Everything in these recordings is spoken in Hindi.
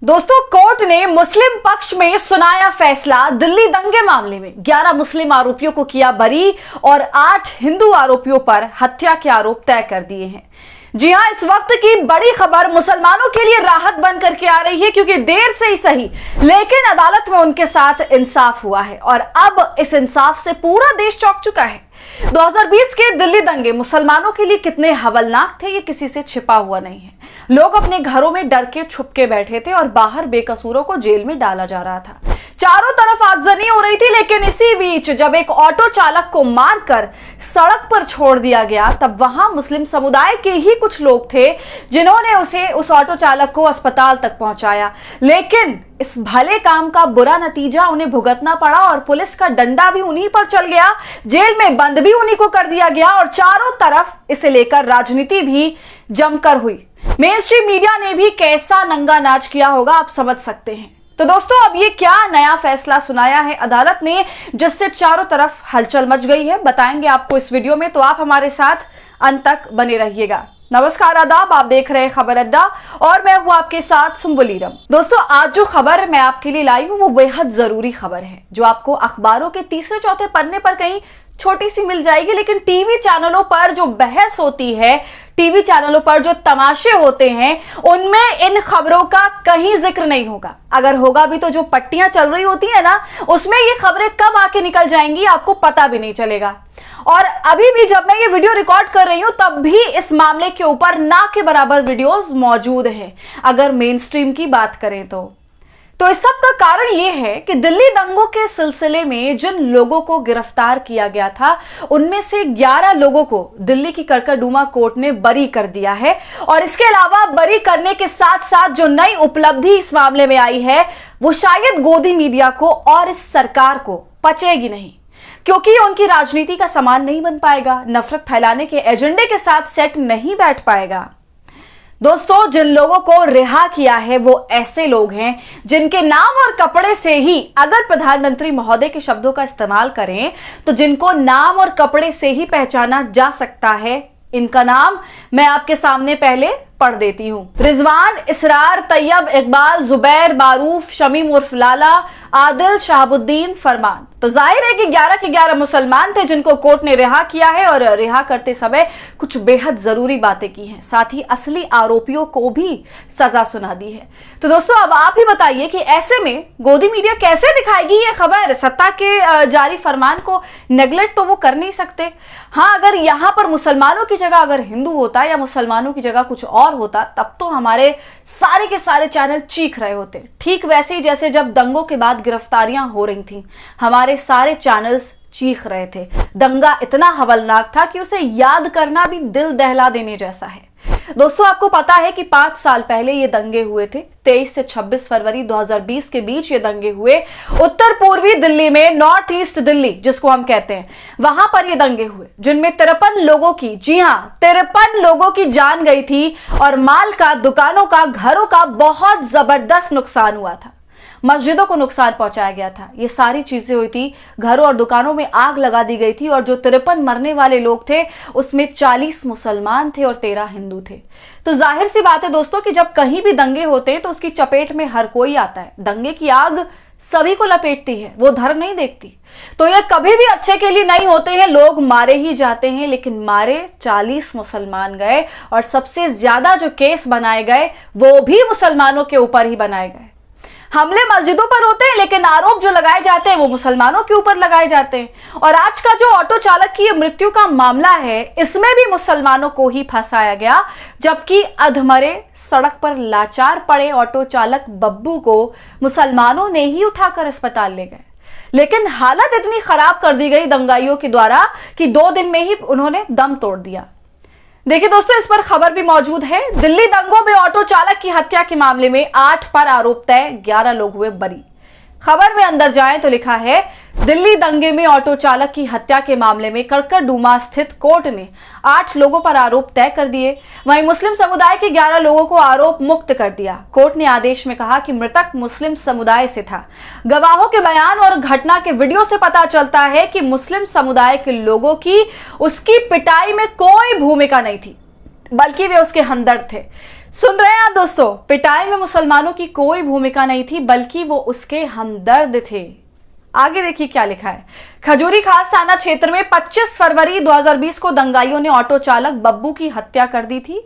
दोस्तों, कोर्ट ने मुस्लिम पक्ष में सुनाया फैसला। दिल्ली दंगे मामले में 11 मुस्लिम आरोपियों को किया बरी और 8 हिंदू आरोपियों पर हत्या के आरोप तय कर दिए हैं। जी हां, इस वक्त की बड़ी खबर मुसलमानों के लिए राहत बन करके आ रही है, क्योंकि देर से ही सही लेकिन अदालत में उनके साथ इंसाफ हुआ है और अब इस इंसाफ से पूरा देश चौंक चुका है। 2020 के दिल्ली दंगे मुसलमानों के लिए कितने हवलनाक थे, ये किसी से छिपा हुआ नहीं है। लोग अपने घरों में डर के छुप के बैठे थे और बाहर बेकसूरों को जेल में डाला जा रहा था। चारों तरफ आगजनी हो रही थी, लेकिन इसी बीच जब एक ऑटो चालक को मारकर सड़क पर छोड़ दिया गया, तब वहां मुस्लिम समुदाय के ही कुछ लोग थे जिन्होंने उस ऑटो चालक को अस्पताल तक पहुंचाया। लेकिन इस भले काम का बुरा नतीजा उन्हें भुगतना पड़ा और पुलिस का डंडा भी उन्हीं पर चल गया, जेल में बंद भी उन्हीं को कर दिया गया और चारों तरफ इसे लेकर राजनीति भी जमकर हुई। मेन स्ट्रीम मीडिया ने भी कैसा नंगा नाच किया होगा, आप समझ सकते हैं। तो दोस्तों, अब ये क्या नया फैसला सुनाया है अदालत ने जिससे चारों तरफ हलचल मच गई है, बताएंगे आपको इस वीडियो में, तो आप हमारे साथ अंत तक बने रहिएगा। नमस्कार, आदाब, आप देख रहे हैं खबर अड्डा और मैं हूं आपके साथ सुम्बुलीरम। दोस्तों, आज जो खबर मैं आपके लिए लाई हूं वो बेहद जरूरी खबर है, जो आपको अखबारों के तीसरे चौथे पन्ने पर कहीं छोटी सी मिल जाएगी, लेकिन टीवी चैनलों पर जो बहस होती है, टीवी चैनलों पर जो तमाशे होते हैं, उनमें इन खबरों का कहीं जिक्र नहीं होगा। अगर होगा भी तो जो पट्टियां चल रही होती है ना, उसमें ये खबरें कब आके निकल जाएंगी आपको पता भी नहीं चलेगा। और अभी भी जब मैं ये वीडियो रिकॉर्ड कर रही हूं, तब भी इस मामले के ऊपर ना के बराबर वीडियोस मौजूद है, अगर मेन स्ट्रीम की बात करें तो इस सब का कारण यह है कि दिल्ली दंगों के सिलसिले में जिन लोगों को गिरफ्तार किया गया था, उनमें से 11 लोगों को दिल्ली की कड़कड़डूमा कोर्ट ने बरी कर दिया है। और इसके अलावा बरी करने के साथ साथ जो नई उपलब्धि इस मामले में आई है, वो शायद गोदी मीडिया को और इस सरकार को पचेगी नहीं, क्योंकि ये उनकी राजनीति का सामान नहीं बन पाएगा, नफरत फैलाने के एजेंडे के साथ सेट नहीं बैठ पाएगा। दोस्तों, जिन लोगों को रिहा किया है वो ऐसे लोग हैं जिनके नाम और कपड़े से ही, अगर प्रधानमंत्री महोदय के शब्दों का इस्तेमाल करें, तो जिनको नाम और कपड़े से ही पहचाना जा सकता है, इनका नाम मैं आपके सामने पहले पढ़ देती हूं। रिजवान, इसरार, तैयब, इकबाल, जुबैर, मारूफ, शमीम उर्फ लाला, आदिल, शहाबुद्दीन, फरमान। तो जाहिर है कि 11 के 11 मुसलमान थे जिनको कोर्ट ने रिहा किया है और रिहा करते समय कुछ बेहद जरूरी बातें की हैं, साथ ही असली आरोपियों को भी सजा सुना दी है। तो दोस्तों, अब आप ही बताइए कि ऐसे में गोदी मीडिया कैसे दिखाएगी ये खबर? सत्ता के जारी फरमान को नेगलेक्ट तो वो कर नहीं सकते। हाँ, अगर यहां पर मुसलमानों की जगह अगर हिंदू होता या मुसलमानों की जगह कुछ और होता, तब तो हमारे सारे के सारे चैनल चीख रहे होते। ठीक वैसे ही जैसे जब दंगों के बाद गिरफ्तारियां हो रही थी, हमारे सारे चैनल्स चीख रहे थे। दंगा इतना हवलनाक था कि उसे याद करना भी दिल दहला देने जैसा है। दोस्तों, आपको पता है कि 5 साल पहले ये दंगे हुए थे। 23 से 26 फरवरी 2020 के बीच ये दंगे हुए उत्तर पूर्वी दिल्ली में, नॉर्थ ईस्ट दिल्ली जिसको हम कहते हैं, वहां पर ये दंगे हुए जिनमें 53 लोगों की, जी हां 53 लोगों की जान गई थी और माल का, दुकानों का, घरों का बहुत जबरदस्त नुकसान हुआ था। मस्जिदों को नुकसान पहुंचाया गया था। ये सारी चीजें हुई थी, घरों और दुकानों में आग लगा दी गई थी और जो 53 मरने वाले लोग थे, उसमें 40 मुसलमान थे और 13 हिंदू थे। तो जाहिर सी बात है दोस्तों कि जब कहीं भी दंगे होते हैं तो उसकी चपेट में हर कोई आता है। दंगे की आग सभी को लपेटती है, वो धर्म नहीं देखती। तो ये कभी भी अच्छे के लिए नहीं होते हैं, लोग मारे ही जाते हैं। लेकिन मारे 40 मुसलमान गए और सबसे ज्यादा जो केस बनाए गए वो भी मुसलमानों के ऊपर ही बनाए गए। हमले मस्जिदों पर होते हैं, लेकिन आरोप जो लगाए जाते हैं वो मुसलमानों के ऊपर लगाए जाते हैं। और आज का जो ऑटो चालक की मृत्यु का मामला है, इसमें भी मुसलमानों को ही फंसाया गया, जबकि अधमरे सड़क पर लाचार पड़े ऑटो चालक बब्बू को मुसलमानों ने ही उठाकर अस्पताल ले गए। लेकिन हालत इतनी खराब कर दी गई दंगाइयों के द्वारा कि 2 दिन में ही उन्होंने दम तोड़ दिया। देखिए दोस्तों, इस पर खबर भी मौजूद है। दिल्ली दंगों में ऑटो चालक की हत्या के मामले में 8 पर आरोप तय, 11 लोग हुए बरी। खबर में अंदर जाएं तो लिखा है, दिल्ली दंगे में ऑटो चालक की हत्या के मामले में कड़कड़डूमा स्थित कोर्ट ने 8 लोगों पर आरोप तय कर दिए। वहीं मुस्लिम समुदाय के 11 लोगों को आरोप मुक्त कर दिया। कोर्ट ने आदेश में कहा कि मृतक मुस्लिम समुदाय से था। गवाहों के बयान और घटना के वीडियो से पता चलता है कि मुस्लिम समुदाय के लोगों की उसकी पिटाई में कोई भूमिका नहीं थी, बल्कि वे उसके हमदर्द थे। सुन रहे हैं आप दोस्तों, पिटाई में मुसलमानों की कोई भूमिका नहीं थी, बल्कि वो उसके हमदर्द थे। आगे देखिए क्या लिखा है। खजूरी खास थाना क्षेत्र में 25 फरवरी 2020 को दंगाइयों ने ऑटो चालक बब्बू की हत्या कर दी थी।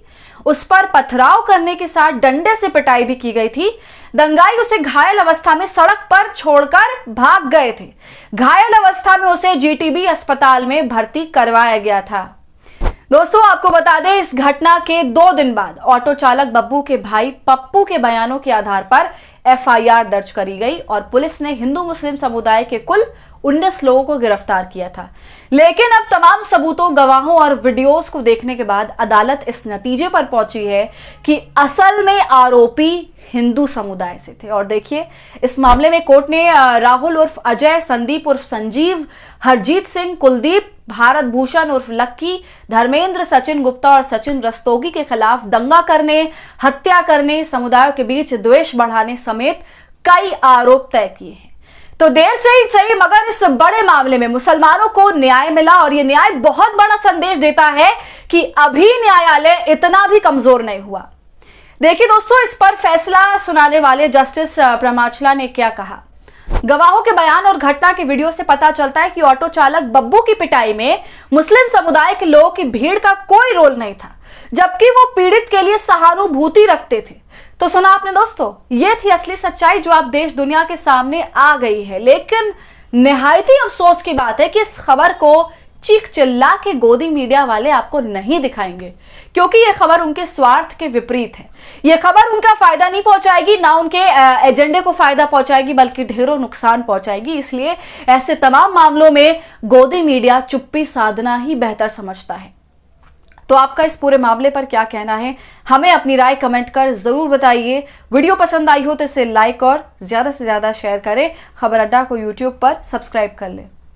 उस पर पथराव करने के साथ डंडे से पिटाई भी की गई थी। दंगाई उसे घायल अवस्था में सड़क पर छोड़कर भाग गए थे। घायल अवस्था में उसे जीटीबी अस्पताल में भर्ती करवाया गया था। दोस्तों, आपको बता दें, इस घटना के 2 दिन बाद ऑटो चालक बब्बू के भाई पप्पू के बयानों के आधार पर एफआईआर दर्ज करी गई और पुलिस ने हिंदू मुस्लिम समुदाय के कुल 19 लोगों को गिरफ्तार किया था। लेकिन अब तमाम सबूतों, गवाहों और वीडियोस को देखने के बाद अदालत इस नतीजे पर पहुंची है कि असल में आरोपी हिंदू समुदाय से थे। और देखिए, इस मामले में कोर्ट ने राहुल उर्फ अजय, संदीप उर्फ संजीव, हरजीत सिंह, कुलदीप, भारत भूषण उर्फ लक्की, धर्मेंद्र, सचिन गुप्ता और सचिन रस्तोगी के खिलाफ दंगा करने, हत्या करने, समुदायों के बीच द्वेष बढ़ाने समेत कई आरोप तय किए हैं। तो देर से ही सही, मगर इस बड़े मामले में मुसलमानों को न्याय मिला और यह न्याय बहुत बड़ा संदेश देता है कि अभी न्यायालय इतना भी कमजोर नहीं हुआ। देखिए दोस्तों, इस पर फैसला सुनाने वाले जस्टिस प्रमाचला ने क्या कहा। गवाहों के बयान और घटना के वीडियो से पता चलता है कि ऑटो चालक बब्बू की पिटाई में मुस्लिम समुदाय के लोगों की भीड़ का कोई रोल नहीं था, जबकि वो पीड़ित के लिए सहानुभूति रखते थे। तो सुना आपने दोस्तों, ये थी असली सच्चाई जो अब देश दुनिया के सामने आ गई है। लेकिन निहायती अफसोस की बात है कि इस खबर को चीख चिल्ला के गोदी मीडिया वाले आपको नहीं दिखाएंगे, क्योंकि यह खबर उनके स्वार्थ के विपरीत है। यह खबर उनका फायदा नहीं पहुंचाएगी, ना उनके एजेंडे को फायदा पहुंचाएगी, बल्कि ढेरों नुकसान पहुंचाएगी। इसलिए ऐसे तमाम मामलों में गोदी मीडिया चुप्पी साधना ही बेहतर समझता है। तो आपका इस पूरे मामले पर क्या कहना है, हमें अपनी राय कमेंट कर जरूर बताइए। वीडियो पसंद आई हो तो इसे लाइक और ज्यादा से ज्यादा शेयर करें। खबर अड्डा को यूट्यूब पर सब्सक्राइब कर लें।